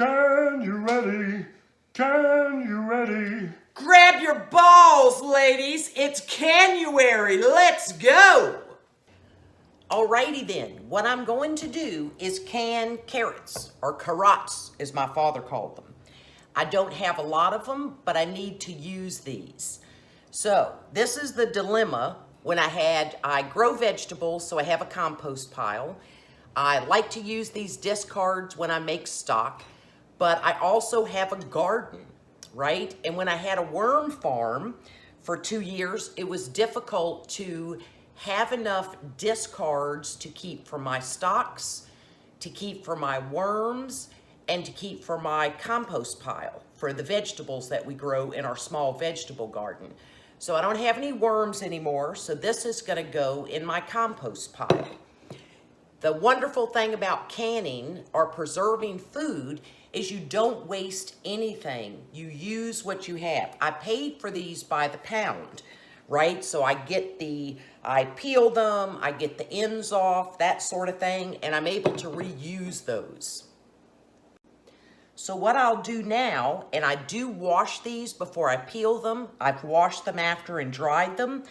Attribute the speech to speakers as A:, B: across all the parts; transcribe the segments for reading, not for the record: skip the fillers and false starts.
A: Canuary, Canuary.
B: Grab your balls, ladies. It's Canuary. Let's go. Alrighty then, what I'm going to do is can carrots, or carrots as my father called them. I don't have a lot of them, but I need to use these. So this is the dilemma when I grow vegetables, so I have a compost pile. I like to use these discards when I make stock, but I also have a garden, right? And when I had a worm farm for 2 years, it was difficult to have enough discards to keep for my stocks, to keep for my worms, and to keep for my compost pile for the vegetables that we grow in our small vegetable garden. So I don't have any worms anymore, so this is gonna go in my compost pile. The wonderful thing about canning or preserving food is you don't waste anything. You use what you have. I paid for these by the pound, right? So I peel them, I get the ends off, that sort of thing, and I'm able to reuse those. So what I'll do now, and I do wash these before I peel them, I've washed them after and dried them,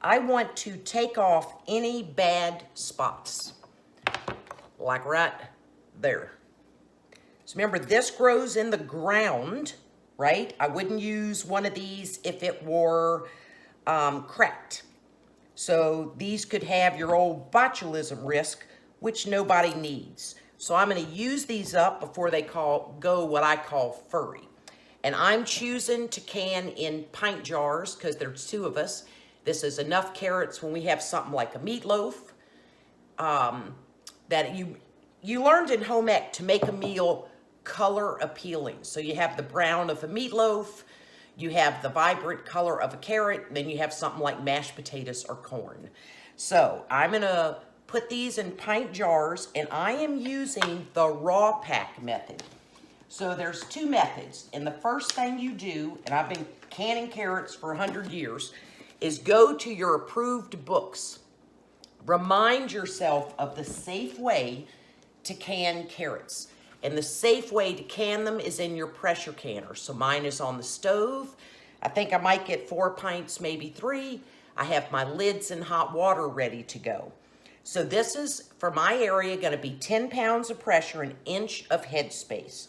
B: I want to take off any bad spots, like right there. So remember, this grows in the ground, right? I wouldn't use one of these if it were cracked. So these could have your old botulism risk, which nobody needs. So I'm going to use these up before they go what I call furry. And I'm choosing to can in pint jars because there's 2 of us. This is enough carrots when we have something like a meatloaf. That you learned in home ec to make a meal color appealing. So you have the brown of a meatloaf, you have the vibrant color of a carrot, and then you have something like mashed potatoes or corn. So I'm gonna put these in pint jars, and I am using the raw pack method. So there's 2 methods, and the first thing you do, and I've been canning carrots for 100 years, is go to your approved books. Remind yourself of the safe way to can carrots. And the safe way to can them is in your pressure canner. So mine is on the stove. I think I might get 4 pints, maybe 3. I have my lids in hot water ready to go. So this is, for my area, gonna be 10 pounds of pressure, an inch of headspace.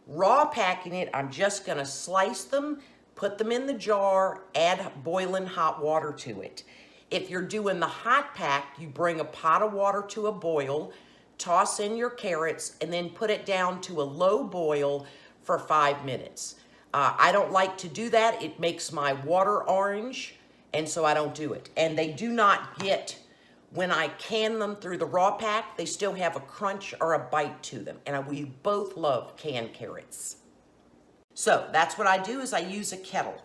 B: Raw packing it, I'm just gonna slice them, put them in the jar, add boiling hot water to it. If you're doing the hot pack, you bring a pot of water to a boil, toss in your carrots, and then put it down to a low boil for 5 minutes. I don't like to do that. It makes my water orange, and so I don't do it. And they do not get, when I can them through the raw pack, they still have a crunch or a bite to them. And we both love canned carrots. So that's what I do, is I use a kettle.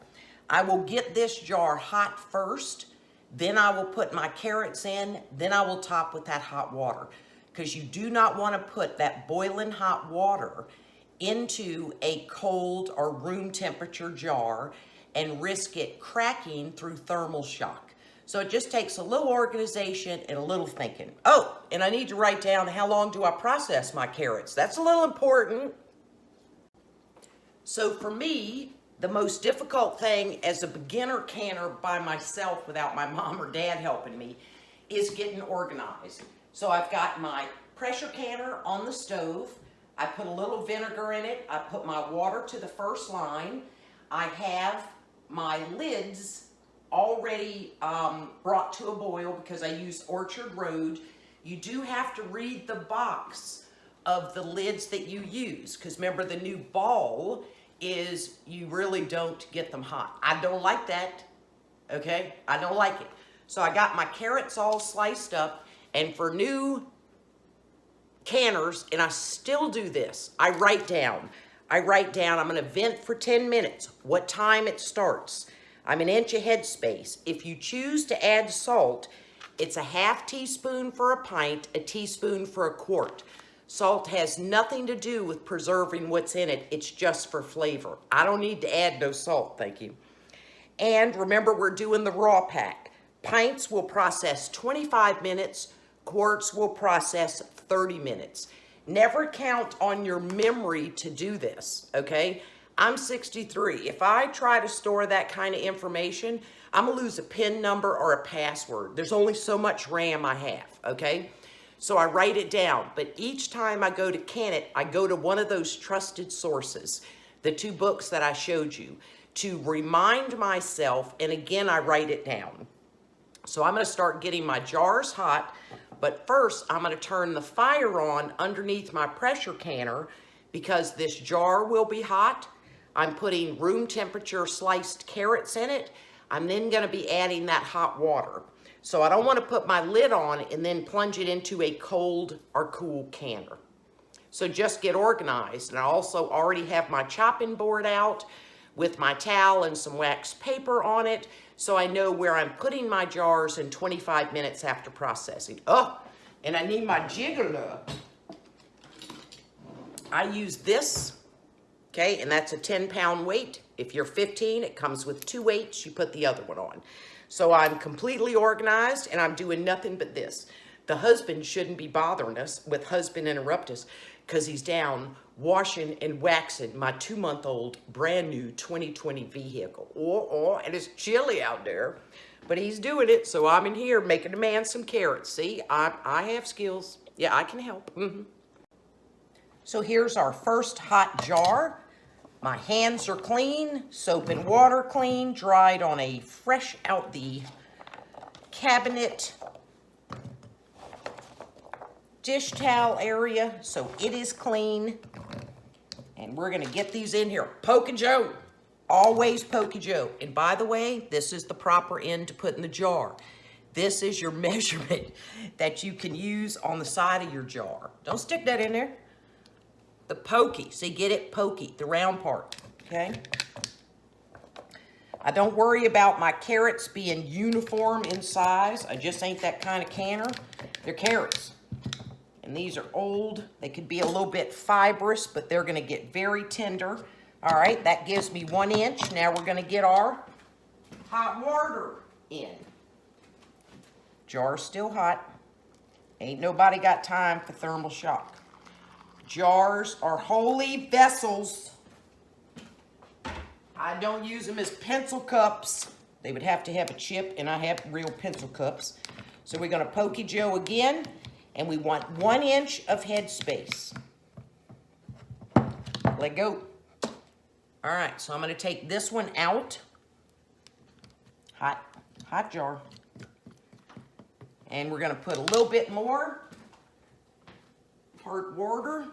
B: I will get this jar hot first, then I will put my carrots in, then I will top with that hot water. Because you do not want to put that boiling hot water into a cold or room temperature jar and risk it cracking through thermal shock. So it just takes a little organization and a little thinking. Oh, and I need to write down how long do I process my carrots. That's a little important. So for me, the most difficult thing as a beginner canner by myself without my mom or dad helping me is getting organized. So I've got my pressure canner on the stove. I put a little vinegar in it. I put my water to the first line. I have my lids already brought to a boil because I use Orchard Road. You do have to read the box of the lids that you use, because remember, the new ball is you really don't get them hot. I don't like that, okay? I don't like it. So I got my carrots all sliced up, and for new canners, and I still do this, I write down, I'm gonna vent for 10 minutes, what time it starts. I'm an inch of headspace. If you choose to add salt, it's a half teaspoon for a pint, a teaspoon for a quart. Salt has nothing to do with preserving what's in it. It's just for flavor. I don't need to add no salt, thank you. And remember, we're doing the raw pack. Pints will process 25 minutes, quarts will process 30 minutes. never count on your memory to do this, okay? I'm 63. If I try to store that kind of information, I'm gonna lose a PIN number or a password. There's only so much RAM I have, okay? So I write it down, but each time I go to can it, I go to one of those trusted sources, the 2 books that I showed you, to remind myself, and again, I write it down. So I'm gonna start getting my jars hot, but first I'm gonna turn the fire on underneath my pressure canner because this jar will be hot. I'm putting room temperature sliced carrots in it. I'm then gonna be adding that hot water. So I don't wanna put my lid on and then plunge it into a cold or cool canner. So just get organized. And I also already have my chopping board out with my towel and some wax paper on it, so I know where I'm putting my jars in 25 minutes after processing. Oh, and I need my jiggler. I use this, okay, and that's a 10-pound weight. If you're 15, it comes with 2 weights. You put the other one on. So I'm completely organized, and I'm doing nothing but this. The husband shouldn't be bothering us with husband interrupt us because he's down washing and waxing my 2-month-old brand new 2020 vehicle. And it's chilly out there, but he's doing it. So I'm in here making the man some carrots. See, I have skills. Yeah, I can help. So here's our first hot jar. My hands are clean, soap and water clean, dried on a fresh out the cabinet dish towel area, so it is clean. And we're gonna get these in here. Poke and Joe, always Poke and Joe. And by the way, this is the proper end to put in the jar. This is your measurement that you can use on the side of your jar. Don't stick that in there. The pokey, see, get it, pokey, the round part, okay? I don't worry about my carrots being uniform in size. I just ain't that kind of canner. They're carrots. And these are old. They could be a little bit fibrous, but they're gonna get very tender. All right, that gives me 1 inch. Now we're gonna get our hot water in. Jar's still hot. Ain't nobody got time for thermal shock. Jars are holy vessels. I don't use them as pencil cups. They would have to have a chip, and I have real pencil cups. So we're gonna Pokey Joe again, and we want 1 inch of head space. Let go. All right, so I'm gonna take this one out. Hot jar. And we're gonna put a little bit more hard water.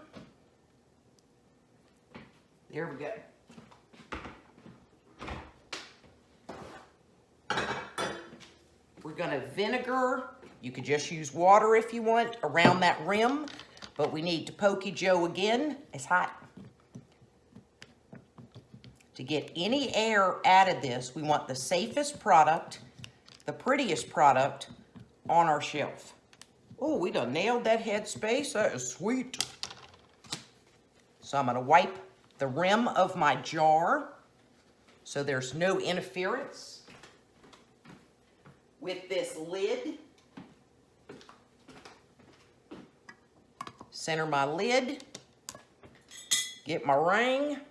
B: There we go. We're gonna vinegar. You could just use water if you want around that rim, but we need to Pokey Joe again. It's hot. To get any air out of this, we want the safest product, the prettiest product on our shelf. Oh, we done nailed that head space. That is sweet. So I'm gonna wipe the rim of my jar so there's no interference with this lid. Center my lid. Get my ring.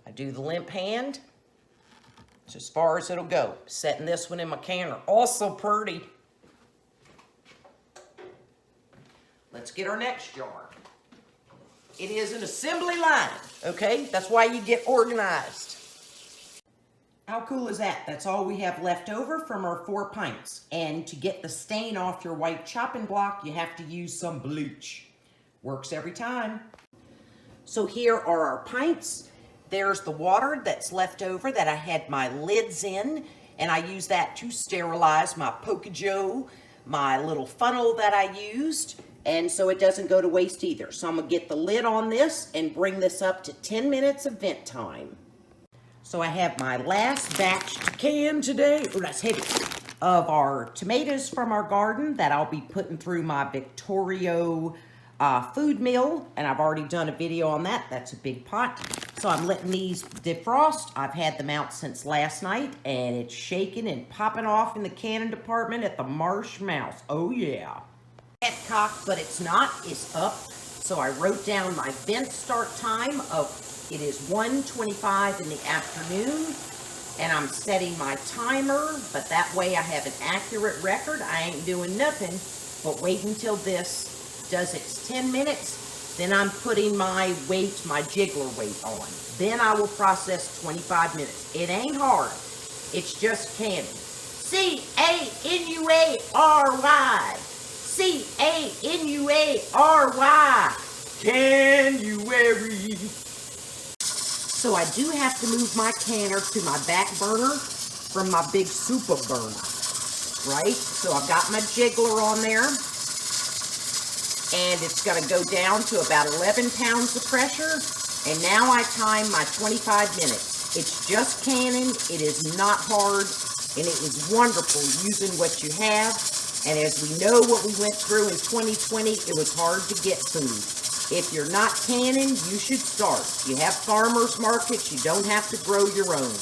B: I do the limp hand. It's as far as it'll go. Setting this one in my canner. Also pretty. Let's get our next jar. It is an assembly line, okay? That's why you get organized. How cool is that? That's all we have left over from our 4 pints. And to get the stain off your white chopping block, you have to use some bleach. Works every time. So here are our pints. There's the water that's left over that I had my lids in, and I use that to sterilize my Pokey Joe, my little funnel that I used, and so it doesn't go to waste either. So I'm gonna get the lid on this and bring this up to 10 minutes of vent time. So I have my last batch to can today, oh that's heavy, of our tomatoes from our garden that I'll be putting through my Victorio food mill, and I've already done a video on that. That's a big pot. So I'm letting these defrost. I've had them out since last night, and it's shaking and popping off in the canning department at the Marsh Mouse. Oh yeah. Cock, but it's not, it's up. So I wrote down my vent start time of, it is 1:25 in the afternoon, and I'm setting my timer, but that way I have an accurate record. I ain't doing nothing but wait until this does its 10 minutes. Then I'm putting my weight, my jiggler weight on. Then I will process 25 minutes. It ain't hard. It's just canning. Canuary. Canuary. Canuary. So I do have to move my canner to my back burner from my big super burner, right? So I've got my jiggler on there, and it's gonna go down to about 11 pounds of pressure. And now I time my 25 minutes. It's just canning, it is not hard, and it is wonderful using what you have. And as we know what we went through in 2020, it was hard to get food. If you're not canning, you should start. You have farmers markets, you don't have to grow your own.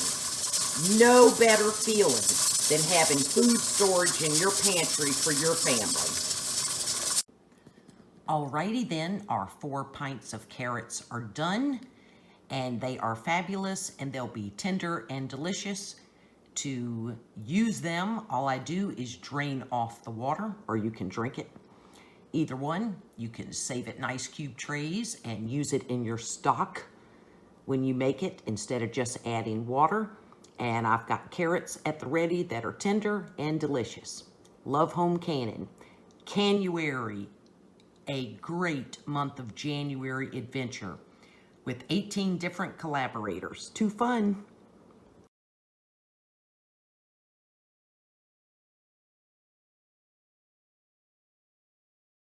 B: No better feeling than having food storage in your pantry for your family. Alrighty then, our 4 pints of carrots are done, and they are fabulous, and they'll be tender and delicious. To use them, all I do is drain off the water, or you can drink it. Either one. You can save it in ice cube trays and use it in your stock when you make it instead of just adding water. And I've got carrots at the ready that are tender and delicious. Love home canning. Canuary, a great month of January adventure with 18 different collaborators. Too fun.